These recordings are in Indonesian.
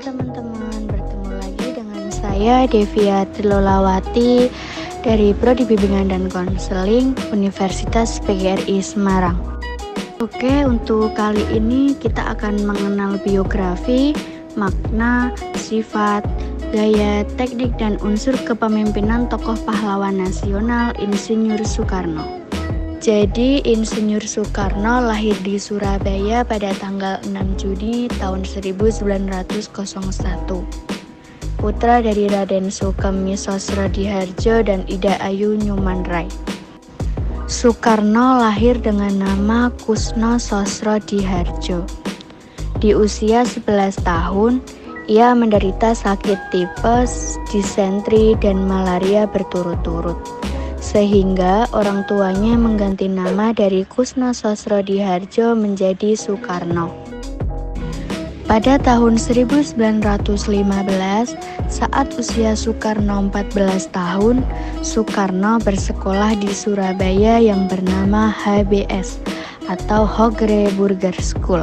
teman-teman, bertemu lagi dengan saya Devia Trilolawati dari Prodi Bimbingan dan Konseling Universitas PGRI Semarang. Oke, untuk kali ini kita akan mengenal biografi, makna, sifat, gaya, teknik, dan unsur kepemimpinan tokoh pahlawan nasional Insinyur Soekarno. Jadi, Insinyur Soekarno lahir di Surabaya pada tanggal 6 Juni tahun 1901. Putra dari Raden Sukemi Sosrodihardjo dan Ida Ayu Nyumanrai. Soekarno lahir dengan nama Kusno Sosrodihardjo. Di usia 11 tahun, ia menderita sakit tipes, disentri, dan malaria berturut-turut. Sehingga orang tuanya mengganti nama dari Kusno Sosrodihardjo menjadi Soekarno. Pada tahun 1915, saat usia Soekarno 14 tahun, Soekarno bersekolah di Surabaya yang bernama HBS atau Hogere Burger School.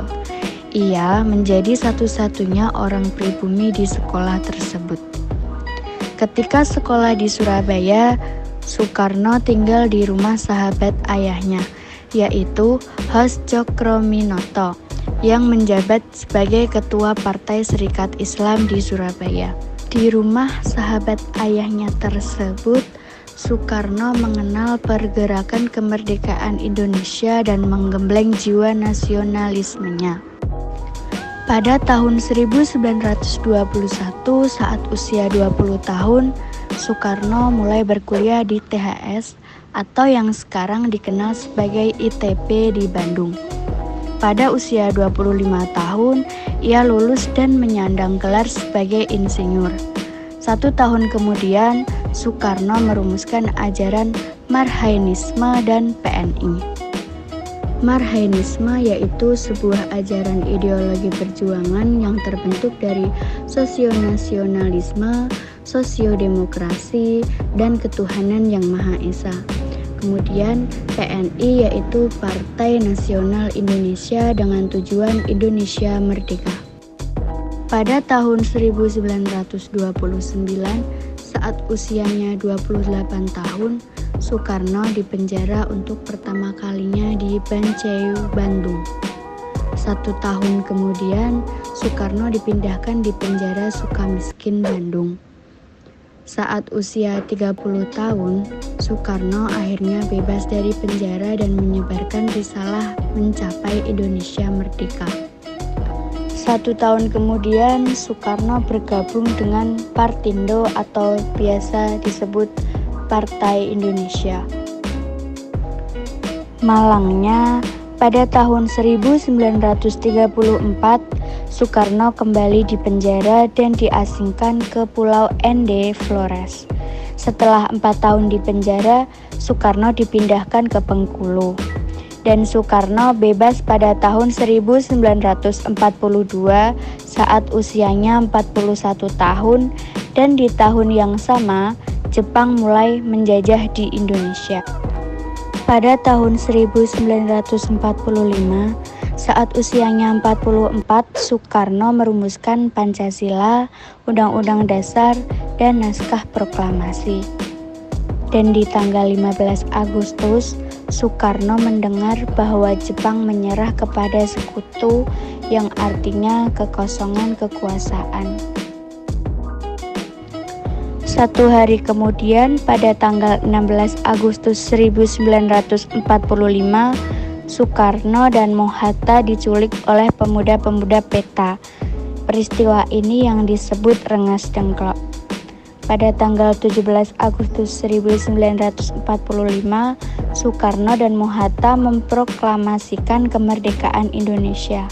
Ia menjadi satu-satunya orang pribumi di sekolah tersebut. Ketika sekolah di Surabaya, Soekarno tinggal di rumah sahabat ayahnya, yaitu Hos Cokroaminoto, yang menjabat sebagai ketua Partai Serikat Islam di Surabaya. Di rumah sahabat ayahnya tersebut, Soekarno mengenal pergerakan kemerdekaan Indonesia dan menggembleng jiwa nasionalismenya. Pada tahun 1921, saat usia 20 tahun, Soekarno mulai berkuliah di THS atau yang sekarang dikenal sebagai ITB di Bandung. Pada usia 25 tahun, ia lulus dan menyandang gelar sebagai insinyur. 1 tahun kemudian, Soekarno merumuskan ajaran Marhainisme dan PNI. Marhainisme yaitu sebuah ajaran ideologi perjuangan yang terbentuk dari sosionasionalisme, sosiodemokrasi, dan ketuhanan yang Maha Esa. Kemudian PNI yaitu Partai Nasional Indonesia dengan tujuan Indonesia Merdeka. Pada tahun 1929, saat usianya 28 tahun, Soekarno dipenjara untuk pertama kalinya di Banceu, Bandung. 1 tahun kemudian, Soekarno dipindahkan di penjara Sukamiskin, Bandung. Saat usia 30 tahun, Soekarno akhirnya bebas dari penjara dan menyebarkan risalah mencapai Indonesia Merdeka. 1 tahun kemudian, Soekarno bergabung dengan Partindo atau biasa disebut Partai Indonesia. Malangnya, pada tahun 1934, Soekarno kembali dipenjara dan diasingkan ke Pulau Ende, Flores. Setelah 4 tahun di penjara, Soekarno dipindahkan ke Bengkulu. Dan Soekarno bebas pada tahun 1942 saat usianya 41 tahun, dan di tahun yang sama, Jepang mulai menjajah di Indonesia. Pada tahun 1945, saat usianya 44, Soekarno merumuskan Pancasila, Undang-Undang Dasar, dan Naskah Proklamasi. Dan di tanggal 15 Agustus, Soekarno mendengar bahwa Jepang menyerah kepada sekutu yang artinya kekosongan kekuasaan. 1 hari kemudian, pada tanggal 16 Agustus 1945, Soekarno dan Mohatta diculik oleh pemuda-pemuda PETA. Peristiwa ini yang disebut Rengas Dengklok. Pada tanggal 17 Agustus 1945, Soekarno dan Mohatta memproklamasikan kemerdekaan Indonesia.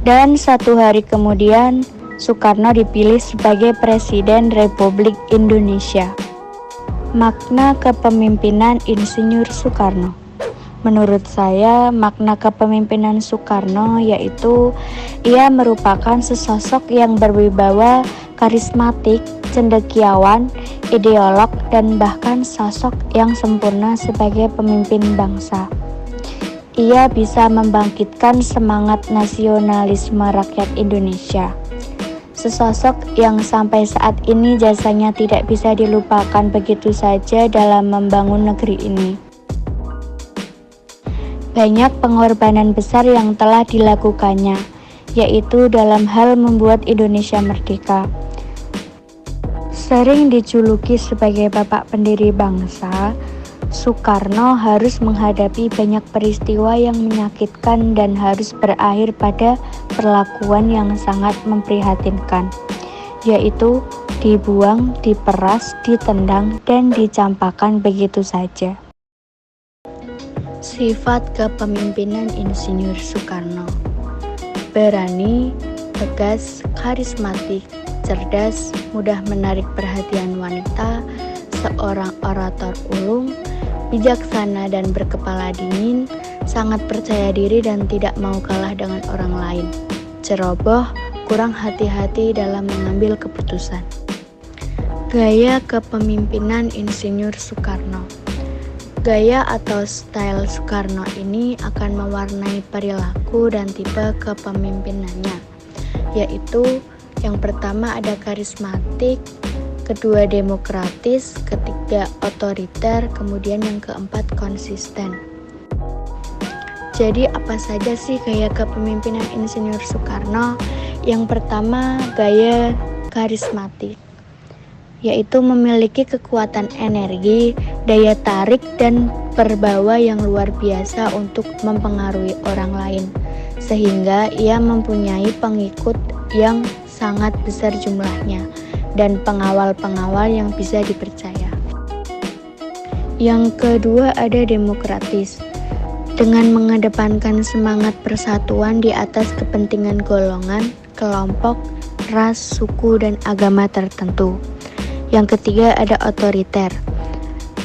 Dan 1 hari kemudian, Soekarno dipilih sebagai Presiden Republik Indonesia. Makna kepemimpinan Insinyur Soekarno. Menurut saya, makna kepemimpinan Soekarno yaitu ia merupakan sesosok yang berwibawa, karismatik, cendekiawan, ideolog, dan bahkan sosok yang sempurna sebagai pemimpin bangsa. ia bisa membangkitkan semangat nasionalisme rakyat Indonesia. Sesosok yang sampai saat ini jasanya tidak bisa dilupakan begitu saja dalam membangun negeri ini. Banyak pengorbanan besar yang telah dilakukannya, yaitu dalam hal membuat Indonesia merdeka. Sering dijuluki sebagai bapak pendiri bangsa, Soekarno harus menghadapi banyak peristiwa yang menyakitkan dan harus berakhir pada perlakuan yang sangat memprihatinkan, yaitu dibuang, diperas, ditendang, dan dicampakkan begitu saja. Sifat kepemimpinan Insinyur Soekarno: berani, tegas, karismatik, cerdas, mudah menarik perhatian wanita, seorang orator ulung, bijaksana dan berkepala dingin, sangat percaya diri dan tidak mau kalah dengan orang lain, ceroboh, kurang hati-hati dalam mengambil keputusan. Gaya kepemimpinan Insinyur Soekarno. Gaya atau style Soekarno ini akan mewarnai perilaku dan tipe kepemimpinannya, yaitu yang pertama ada karismatik, kedua demokratis, ketiga otoriter, kemudian yang keempat konsisten. Jadi apa saja sih gaya kepemimpinan Insinyur Soekarno? Yang pertama gaya karismatik, yaitu memiliki kekuatan energi, daya tarik, dan perbawa yang luar biasa untuk mempengaruhi orang lain, sehingga ia mempunyai pengikut yang sangat besar jumlahnya dan pengawal-pengawal yang bisa dipercaya. Yang kedua ada demokratis, dengan mengedepankan semangat persatuan di atas kepentingan golongan, kelompok, ras, suku, dan agama tertentu. Yang ketiga ada otoriter,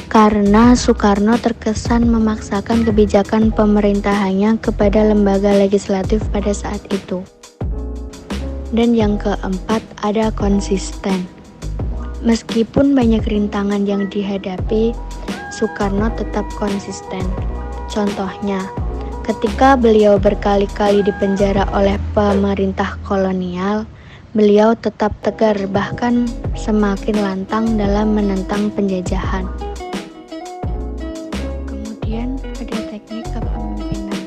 karena Soekarno terkesan memaksakan kebijakan pemerintahannya kepada lembaga legislatif pada saat itu. Dan yang keempat ada konsisten. Meskipun banyak rintangan yang dihadapi, Soekarno tetap konsisten. Contohnya, ketika beliau berkali-kali dipenjara oleh pemerintah kolonial, beliau tetap tegar bahkan semakin lantang dalam menentang penjajahan. Kemudian ada teknik kepemimpinan.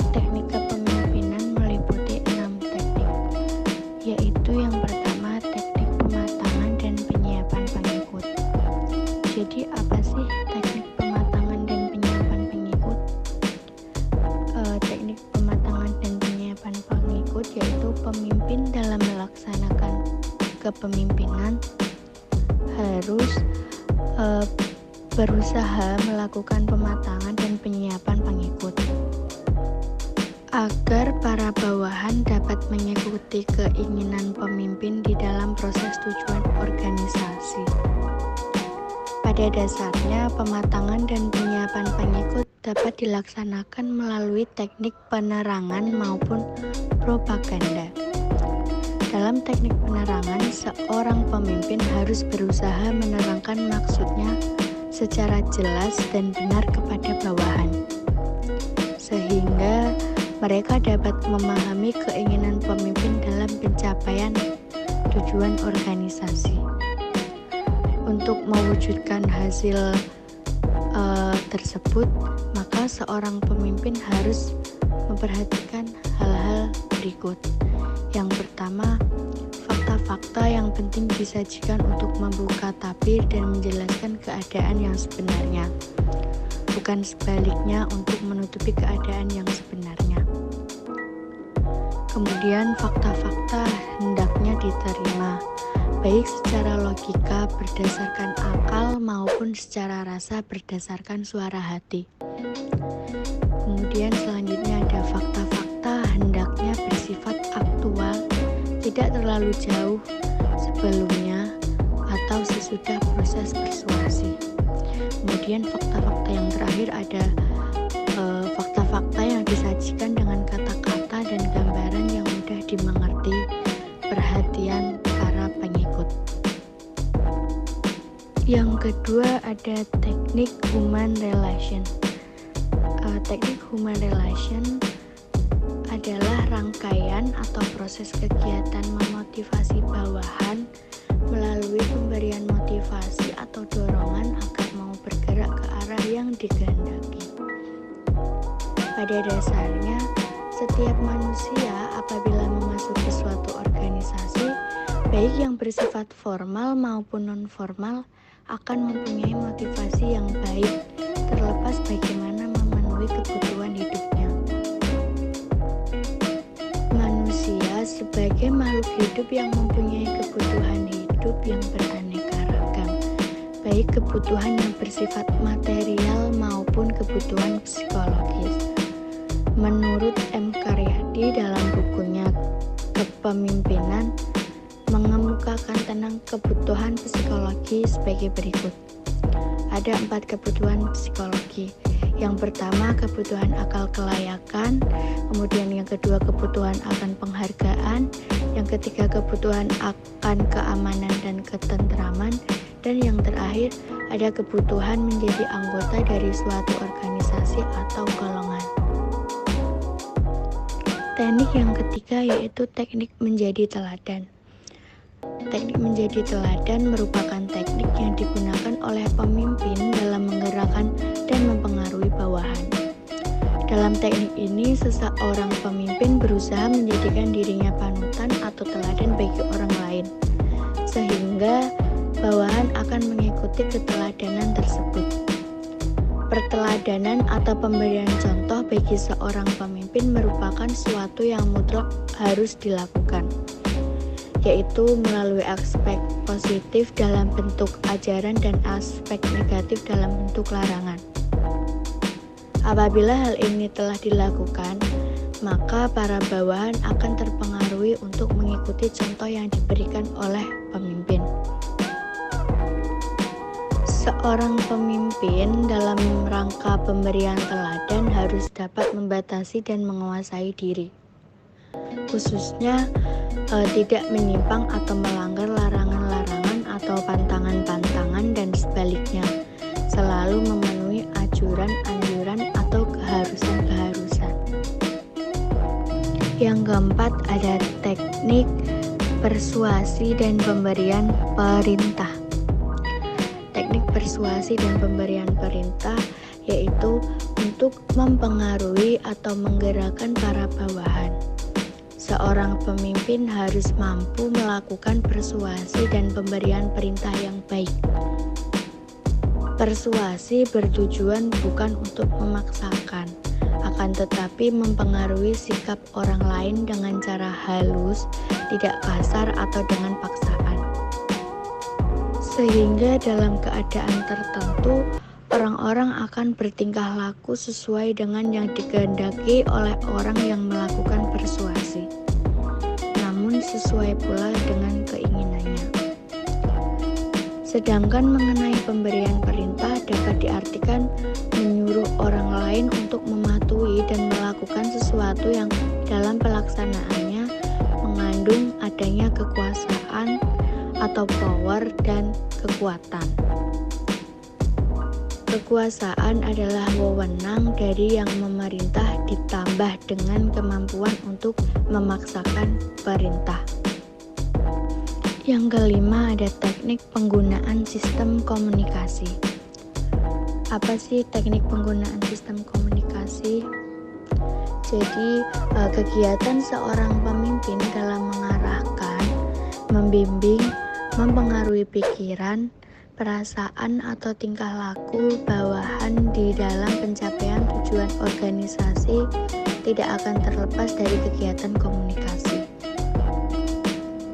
Teknik kepemimpinan meliputi 6 teknik, yaitu yang pertama teknik pematangan dan penyiapan pengikut. Jadi apa sih teknik pematangan dan penyiapan pengikut? Teknik pematangan dan penyiapan pengikut yaitu pemimpin dalam melaksanakan kepemimpinan harus berusaha melakukan pematangan dan penyiapan pengikut agar para bawahan dapat mengikuti keinginan pemimpin di dalam proses tujuan organisasi. Pada dasarnya, pematangan dan penyiapan pengikut dapat dilaksanakan melalui teknik penerangan maupun propaganda. Dalam teknik penerangan, seorang pemimpin harus berusaha menerangkan maksudnya secara jelas dan benar kepada bawahan, sehingga mereka dapat memahami keinginan pemimpin dalam pencapaian tujuan organisasi. Untuk mewujudkan hasil tersebut, maka seorang pemimpin harus memperhatikan hal-hal berikut. Yang pertama, fakta-fakta yang penting disajikan untuk membuka tabir dan menjelaskan keadaan yang sebenarnya, bukan sebaliknya untuk menutupi keadaan yang sebenarnya. Kemudian fakta-fakta hendaknya diterima, baik secara logika berdasarkan akal maupun secara rasa berdasarkan suara hati. Kemudian selanjutnya ada fakta-fakta hendaknya bersifat aktual, tidak terlalu jauh sebelumnya atau sesudah proses persuasi. Kemudian fakta-fakta yang terakhir ada fakta-fakta yang disajikan dengan kata-kata dan gambaran yang mudah dimengerti, perhatian para pengikut. Yang kedua ada teknik human relation teknik human relation adalah rangkaian atau proses kegiatan memotivasi bawahan melalui pemberian motivasi atau dorongan agar mau bergerak ke arah yang dikehendaki. Pada dasarnya, setiap manusia apabila memasuki suatu organisasi, baik yang bersifat formal maupun non-formal, akan mempunyai motivasi yang baik, terlepas bagaimana memenuhi kebutuhan hidupnya. Manusia sebagai makhluk hidup yang mempunyai kebutuhan hidup yang beraneka ragam, baik kebutuhan yang bersifat material maupun kebutuhan psikologis. Menurut M. Karyadi dalam bukunya Kepemimpinan, mengemukakan tentang kebutuhan psikologi sebagai berikut. Ada 4 kebutuhan psikologi. Yang pertama, kebutuhan akal kelayakan, kemudian yang kedua, kebutuhan akan penghargaan, yang ketiga, kebutuhan akan keamanan dan ketentraman, dan yang terakhir, ada kebutuhan menjadi anggota dari suatu organisasi atau golongan. Teknik yang ketiga yaitu teknik menjadi teladan. Teknik menjadi teladan merupakan teknik yang digunakan oleh pemimpin dalam menggerakkan dan mempengaruhi bawahan. Dalam teknik ini, seseorang pemimpin berusaha menjadikan dirinya panutan atau teladan bagi orang lain, sehingga bawahan akan mengikuti keteladanan tersebut. Perteladanan atau pemberian contoh bagi seorang pemimpin merupakan suatu yang mutlak harus dilakukan, yaitu melalui aspek positif dalam bentuk ajaran dan aspek negatif dalam bentuk larangan. Apabila hal ini telah dilakukan, maka para bawahan akan terpengaruhi untuk mengikuti contoh yang diberikan oleh pemimpin. Seorang pemimpin dalam rangka pemberian teladan harus dapat membatasi dan menguasai diri, khususnya tidak menyimpang atau melanggar larangan-larangan atau pantangan-pantangan dan sebaliknya, selalu memenuhi anjuran-anjuran atau keharusan-keharusan. Yang keempat, ada teknik persuasi dan pemberian perintah. Teknik persuasi dan pemberian perintah yaitu untuk mempengaruhi atau menggerakkan para bawahan. Seorang pemimpin harus mampu melakukan persuasi dan pemberian perintah yang baik. Persuasi bertujuan bukan untuk memaksakan, akan tetapi mempengaruhi sikap orang lain dengan cara halus, tidak kasar atau dengan paksaan. Sehingga dalam keadaan tertentu, orang-orang akan bertingkah laku sesuai dengan yang dikehendaki oleh orang yang melakukan persuasi, namun sesuai pula dengan keinginannya. Sedangkan mengenai pemberian perintah dapat diartikan menyuruh orang lain untuk mematuhi dan melakukan sesuatu yang dalam pelaksanaannya mengandung adanya kekuasaan atau power dan kekuatan. Kekuasaan adalah wewenang dari yang memerintah ditambah dengan kemampuan untuk memaksakan perintah. Yang kelima, ada teknik penggunaan sistem komunikasi. Apa sih teknik penggunaan sistem komunikasi? Jadi, kegiatan seorang pemimpin dalam mengarahkan, membimbing, mempengaruhi pikiran, perasaan atau tingkah laku bawahan di dalam pencapaian tujuan organisasi tidak akan terlepas dari kegiatan komunikasi.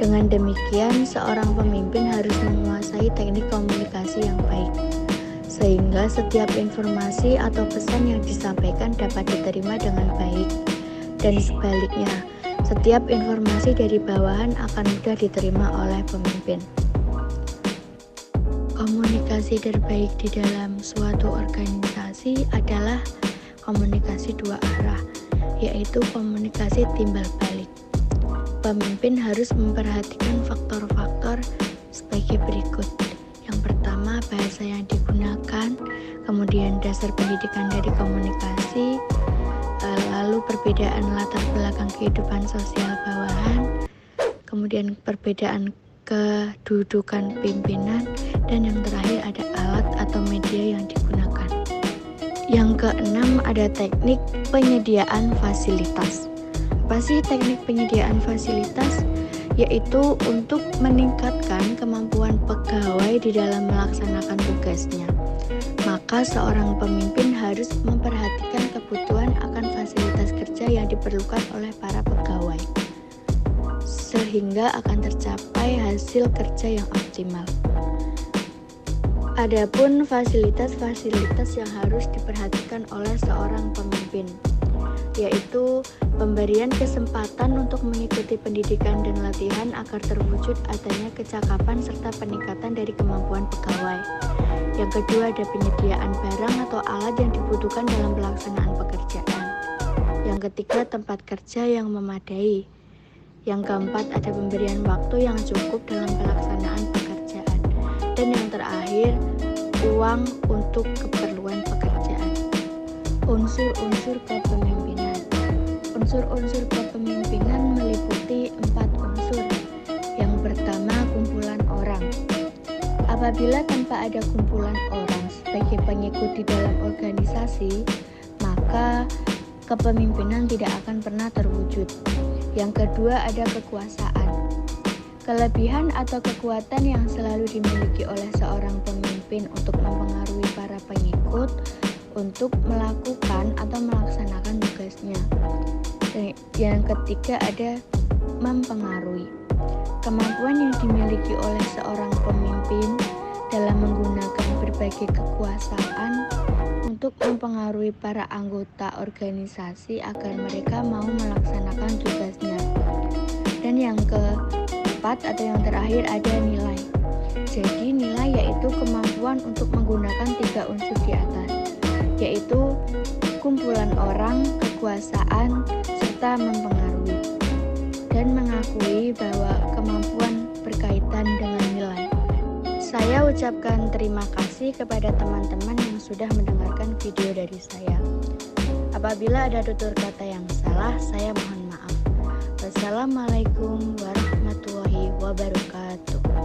Dengan demikian, seorang pemimpin harus menguasai teknik komunikasi yang baik, sehingga setiap informasi atau pesan yang disampaikan dapat diterima dengan baik, dan sebaliknya, setiap informasi dari bawahan akan mudah diterima oleh pemimpin. Komunikasi terbaik di dalam suatu organisasi adalah komunikasi dua arah, yaitu komunikasi timbal balik. Pemimpin harus memperhatikan faktor-faktor sebagai berikut. Yang pertama, bahasa yang digunakan, kemudian dasar pendidikan dari komunikasi, lalu perbedaan latar belakang kehidupan sosial bawahan, kemudian perbedaan kedudukan pimpinan, dan yang terakhir ada alat atau media yang digunakan. Yang keenam ada teknik penyediaan fasilitas. Apa sih teknik penyediaan fasilitas? Yaitu untuk meningkatkan kemampuan pegawai di dalam melaksanakan tugasnya. Maka seorang pemimpin harus memperhatikan kebutuhan akan fasilitas kerja yang diperlukan oleh para pegawai, sehingga akan tercapai hasil kerja yang optimal. Adapun fasilitas-fasilitas yang harus diperhatikan oleh seorang pemimpin, yaitu pemberian kesempatan untuk mengikuti pendidikan dan latihan agar terwujud adanya kecakapan serta peningkatan dari kemampuan pegawai. Yang kedua ada penyediaan barang atau alat yang dibutuhkan dalam pelaksanaan pekerjaan. Yang ketiga tempat kerja yang memadai. Yang keempat ada pemberian waktu yang cukup dalam pelaksanaan pekerjaan. Dan yang terakhir, uang untuk keperluan pekerjaan. Unsur-unsur kepemimpinan. Unsur-unsur kepemimpinan meliputi 4 unsur. Yang pertama, kumpulan orang. Apabila tanpa ada kumpulan orang sebagai pengikut di dalam organisasi, maka kepemimpinan tidak akan pernah terwujud. Yang kedua ada kekuasaan. Kelebihan atau kekuatan yang selalu dimiliki oleh seorang pemimpin untuk mempengaruhi para pengikut untuk melakukan atau melaksanakan tugasnya. Dan yang ketiga ada mempengaruhi. Kemampuan yang dimiliki oleh seorang pemimpin dalam menggunakan berbagai kekuasaan untuk mempengaruhi para anggota organisasi agar mereka mau melaksanakan tugasnya. Dan yang keempat atau yang terakhir ada nilai. Jadi nilai yaitu kemampuan untuk menggunakan 3 unsur di atas, yaitu kumpulan orang, kekuasaan, serta mempengaruhi. Dan mengakui bahwa kemampuan berkaitan dengan nilai. Saya ucapkan terima kasih kepada teman-teman yang sudah mendengarkan video dari saya. Apabila ada tutur kata yang salah, saya mohon maaf. Wassalamualaikum warahmatullahi wabarakatuh.